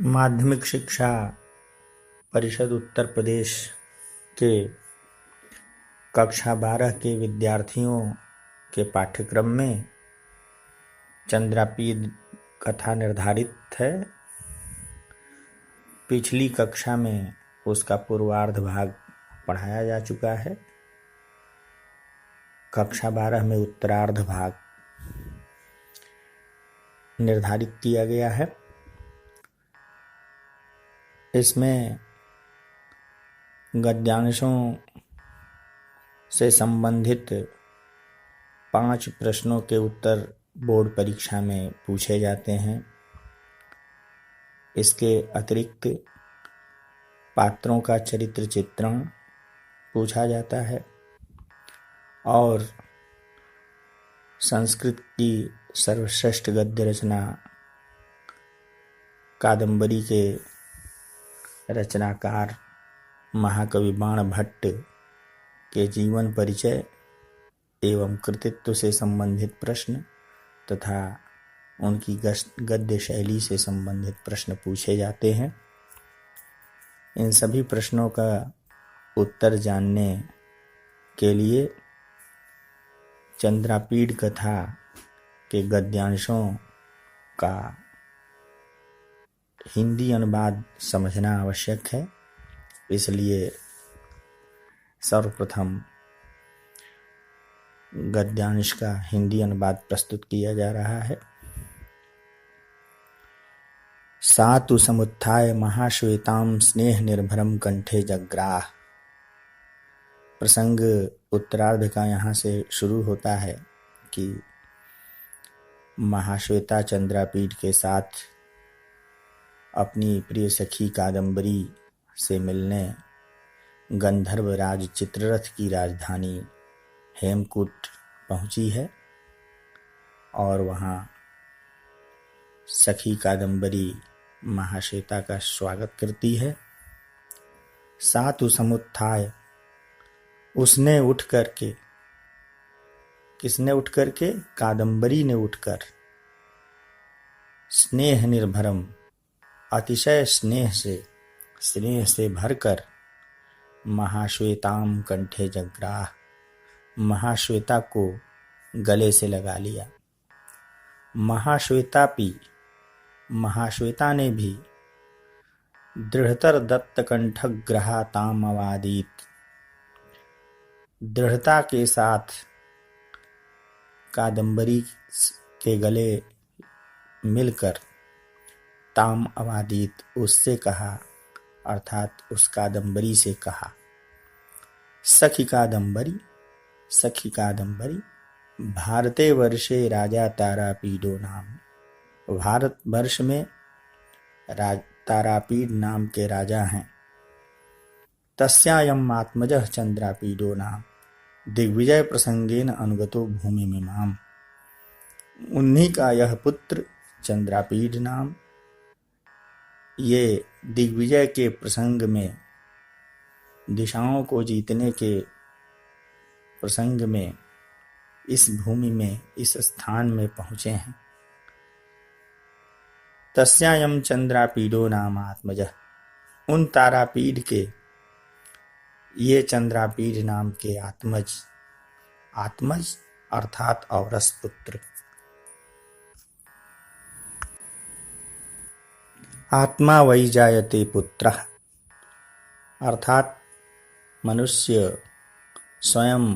माध्यमिक शिक्षा परिषद उत्तर प्रदेश के कक्षा 12 के विद्यार्थियों के पाठ्यक्रम में चंद्रापीड कथा निर्धारित है। पिछली कक्षा में उसका पूर्वार्ध भाग पढ़ाया जा चुका है। कक्षा 12 में उत्तरार्ध भाग निर्धारित किया गया है। इसमें गद्यांशों से संबंधित 5 प्रश्नों के उत्तर बोर्ड परीक्षा में पूछे जाते हैं। इसके अतिरिक्त पात्रों का चरित्र चित्रण पूछा जाता है और संस्कृत की सर्वश्रेष्ठ गद्य रचना कादंबरी के रचनाकार महाकवि बाण भट्ट के जीवन परिचय एवं कृतित्व से संबंधित प्रश्न तथा उनकी गद्य शैली से संबंधित प्रश्न पूछे जाते हैं। इन सभी प्रश्नों का उत्तर जानने के लिए चंद्रापीड कथा के गद्यांशों का हिंदी अनुवाद समझना आवश्यक है। इसलिए सर्वप्रथम गद्यांश का हिंदी अनुवाद प्रस्तुत किया जा रहा है। सा तु समुत्थाय महाश्वेतां स्नेह निर्भरम कंठे जग्राह। प्रसंग उत्तरार्ध का यहाँ से शुरू होता है कि महाश्वेता चंद्रापीड के साथ अपनी प्रिय सखी कादंबरी से मिलने गंधर्व राज चित्ररथ की राजधानी हेमकूट पहुंची है और वहां सखी कादंबरी महाश्वेता का स्वागत करती है। सातु समुत्थाय, उसने उठ करके, किसने उठ करके? कादंबरी ने उठकर, स्नेह निर्भरम, अतिशय स्नेह से भरकर, महाश्वेताम कंठे जग्राह, महाश्वेता को गले से लगा लिया। महाश्वेता ने भी दृढ़तर दत्त कंठग्रहा ताम अवादीत, दृढ़ता के साथ कादंबरी के गले मिलकर ताम अवादीत, उससे कहा, अर्थात उस कादंबरी से कहा। सखी कादंबरी भारते वर्षे राजा तारापीडो नाम, भारत वर्ष में तारापीड नाम के राजा हैं। तस्यायम आत्मजः चंद्रापीडो नाम, दिग्विजय प्रसंगेन अनुगतो भूमि मीमाम, उन्हीं का यह पुत्र चंद्रापीड नाम ये दिग्विजय के प्रसंग में, दिशाओं को जीतने के प्रसंग में इस भूमि में, इस स्थान में पहुंचे हैं। तस्यायम चंद्रापीडो नाम आत्मजः, उन तारापीड के ये चंद्रापीड नाम के आत्मज अर्थात औरस पुत्र। आत्मा वै जायते पुत्रः, अर्थात मनुष्य स्वयं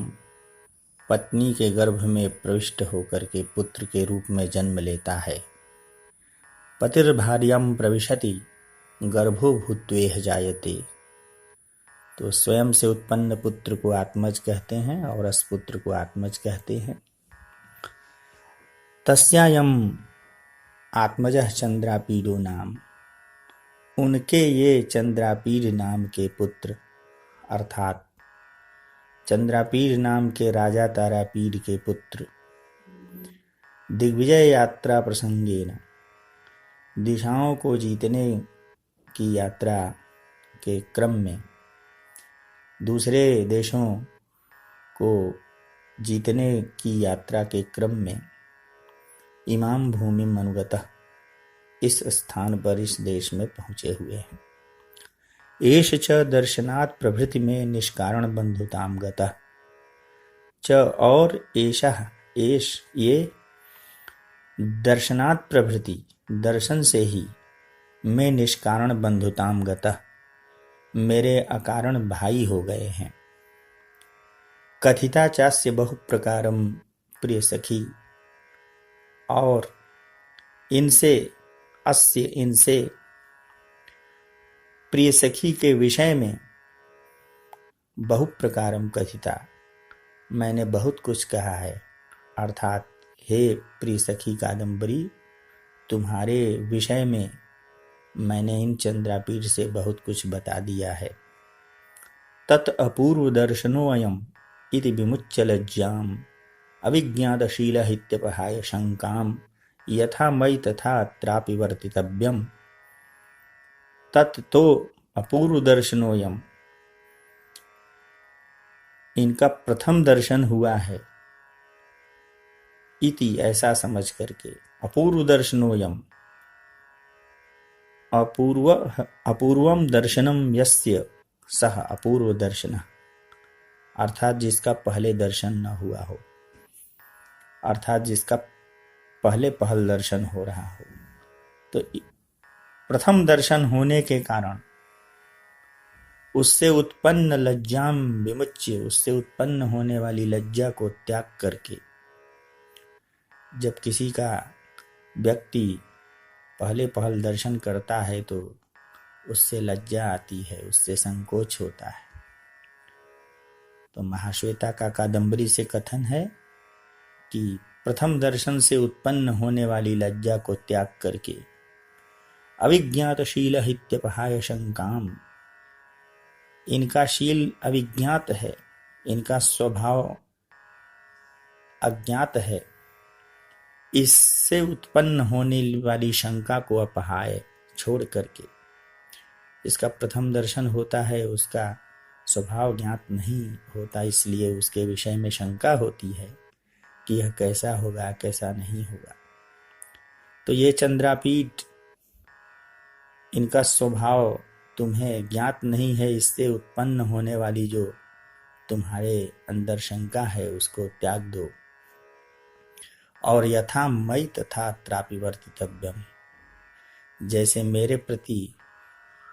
पत्नी के गर्भ में प्रविष्ट होकर के पुत्र के रूप में जन्म लेता है। पतिर्भार्यां प्रविशति गर्भो भूत्वेह जायते, तो स्वयं से उत्पन्न पुत्र को आत्मज कहते हैं और औरस पुत्र को आत्मज कहते हैं। तस्यायम आत्मजः चंद्रापीडो नाम, उनके ये चंद्रापीड नाम के पुत्र अर्थात चंद्रापीड नाम के राजा तारापीड के पुत्र दिग्विजय यात्रा प्रसंगेन, दिशाओं को जीतने की यात्रा के क्रम में, दूसरे देशों को जीतने की यात्रा के क्रम में, इमाम भूमि अनुगतः, इस स्थान पर, इस देश में पहुंचे हुए हैं। एष च दर्शनात् प्रभृति में निष्कारण बंधुताम गतः। च और एषः, एष ये, दर्शनात् प्रभृति दर्शन से ही, में निष्कारण बंधुताम गतः मेरे अकारण भाई हो गए हैं। कथिता चास्य बहुप्रकारम प्रिय सखी, और इनसे, अस्य इनसे, प्रिय सखी के विषय में, बहुप्रकारम कथिता मैंने बहुत कुछ कहा है, अर्थात हे प्रिय सखी कादम्बरी, तुम्हारे विषय में मैंने इन चंद्रापीठ से बहुत कुछ बता दिया है। तत् अपूर्व दर्शनोऽयम् इति विमुच्य लज्जाम् अविज्ञातशीलहित्यपहाय शंकाम् यथा मयि तथा अत्रापि वर्तितव्यम्। तत् तो अपूर्व दर्शनोऽयम्, इनका प्रथम दर्शन हुआ है, इति ऐसा समझ करके, अपूर्व दर्शनोऽयम्, अपूर्वम दर्शनम यस्य सह अपूर्व दर्शन, अर्थात जिसका पहले दर्शन न हुआ हो, अर्थात जिसका पहले पहल दर्शन हो रहा हो। तो प्रथम दर्शन होने के कारण उससे उत्पन्न लज्जाम विमुच्य, उससे उत्पन्न होने वाली लज्जा को त्याग करके, जब किसी का व्यक्ति पहले पहल दर्शन करता है तो उससे लज्जा आती है, उससे संकोच होता है। तो महाश्वेता का कादंबरी से कथन है कि प्रथम दर्शन से उत्पन्न होने वाली लज्जा को त्याग करके अविज्ञात शील हित्यपहाय शंकाम, इनका शील अविज्ञात है, इनका स्वभाव अज्ञात है, इससे उत्पन्न होने वाली शंका को अपहाय छोड़ करके, इसका प्रथम दर्शन होता है, उसका स्वभाव ज्ञात नहीं होता, इसलिए उसके विषय में शंका होती है कि यह कैसा होगा, कैसा नहीं होगा। तो ये चंद्रापीठ, इनका स्वभाव तुम्हें ज्ञात नहीं है, इससे उत्पन्न होने वाली जो तुम्हारे अंदर शंका है उसको त्याग दो। और यथा मयि तथा अत्रापि वर्तितव्यम, जैसे मेरे प्रति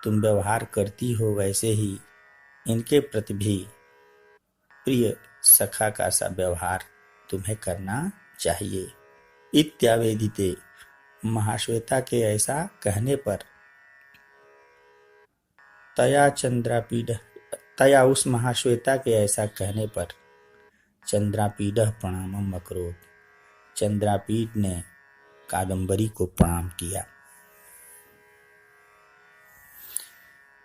तुम व्यवहार करती हो वैसे ही इनके प्रति भी प्रिय सखा का सा व्यवहार तुम्हें करना चाहिए। इत्यावेदिते, महाश्वेता के ऐसा कहने पर, तया उस महाश्वेता के ऐसा कहने पर चंद्रापीड प्रणामम अकरोत्, चंद्रापीड ने कादंबरी को प्रणाम किया।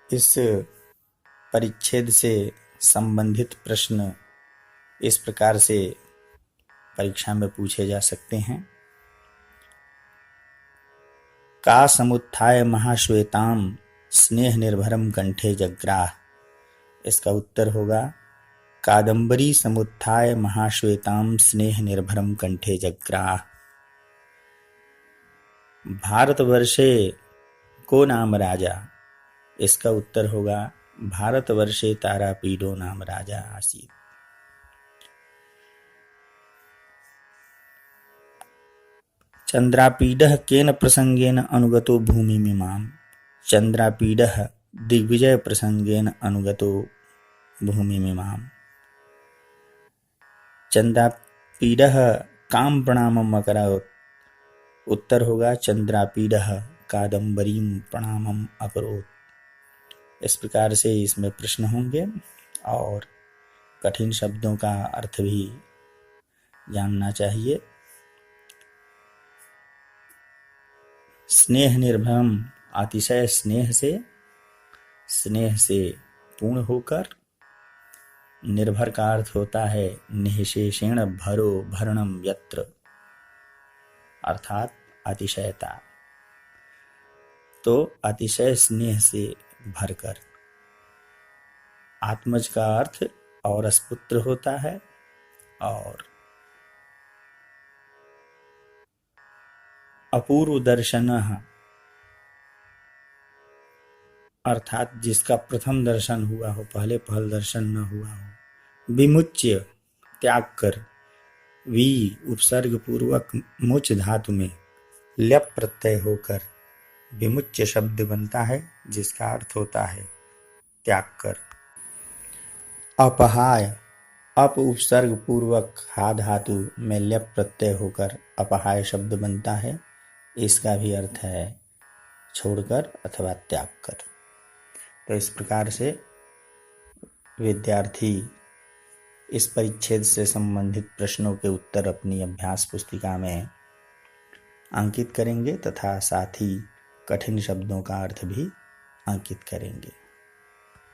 इस परिच्छेद से संबंधित प्रश्न इस प्रकार से परीक्षा में पूछे जा सकते हैं। का समुत्थाय महाश्वेताम स्नेह निर्भरम कंठे जग्राह, इसका उत्तर होगा कादंबरी समुत्थाय महाश्वेताम स्नेह निर्भरम कंठे जग्राह। भारतवर्षे को नाम राजा, इसका उत्तर होगा भारतवर्षे तारापीडो नाम राजा आसीत्। चंद्रापीडः केन प्रसंगेन अनुगतो भूमिमिमाम्, चंद्रापीडः दिग्विजय प्रसंगेन अनुगतो भूमिमिमाम्। चंद्रापीडः काम प्रणामम अकरोत्, उत्तर होगा चंद्रापीडः कादंबरीम प्रणामम अकरोत्। इस प्रकार से इसमें प्रश्न होंगे और कठिन शब्दों का अर्थ भी जानना चाहिए। स्नेह निर्भरम, अतिशय स्नेह से पूर्ण होकर, निर्भर का अर्थ होता है निःशेषेण भरो भरणम यत्र, अर्थात अतिशयता। तो अतिशय स्नेह से भरकर, आत्मज का अर्थ और स्पुत्र होता है, और अपूर्व दर्शनः अर्थात जिसका प्रथम दर्शन हुआ हो, पहले पहल दर्शन न हुआ हो। विमुच्य त्याग कर, वी उपसर्ग पूर्वक मुच धातु में ल्यप प्रत्यय होकर विमुच्य शब्द बनता है, जिसका अर्थ होता है त्याग कर। अपहाय, अप उपसर्ग पूर्वक हा धातु में ल्यप प्रत्यय होकर अपहाय शब्द बनता है, इसका भी अर्थ है छोड़कर अथवा त्याग कर। तो इस प्रकार से विद्यार्थी इस परिच्छेद से संबंधित प्रश्नों के उत्तर अपनी अभ्यास पुस्तिका में अंकित करेंगे तथा साथ ही कठिन शब्दों का अर्थ भी अंकित करेंगे।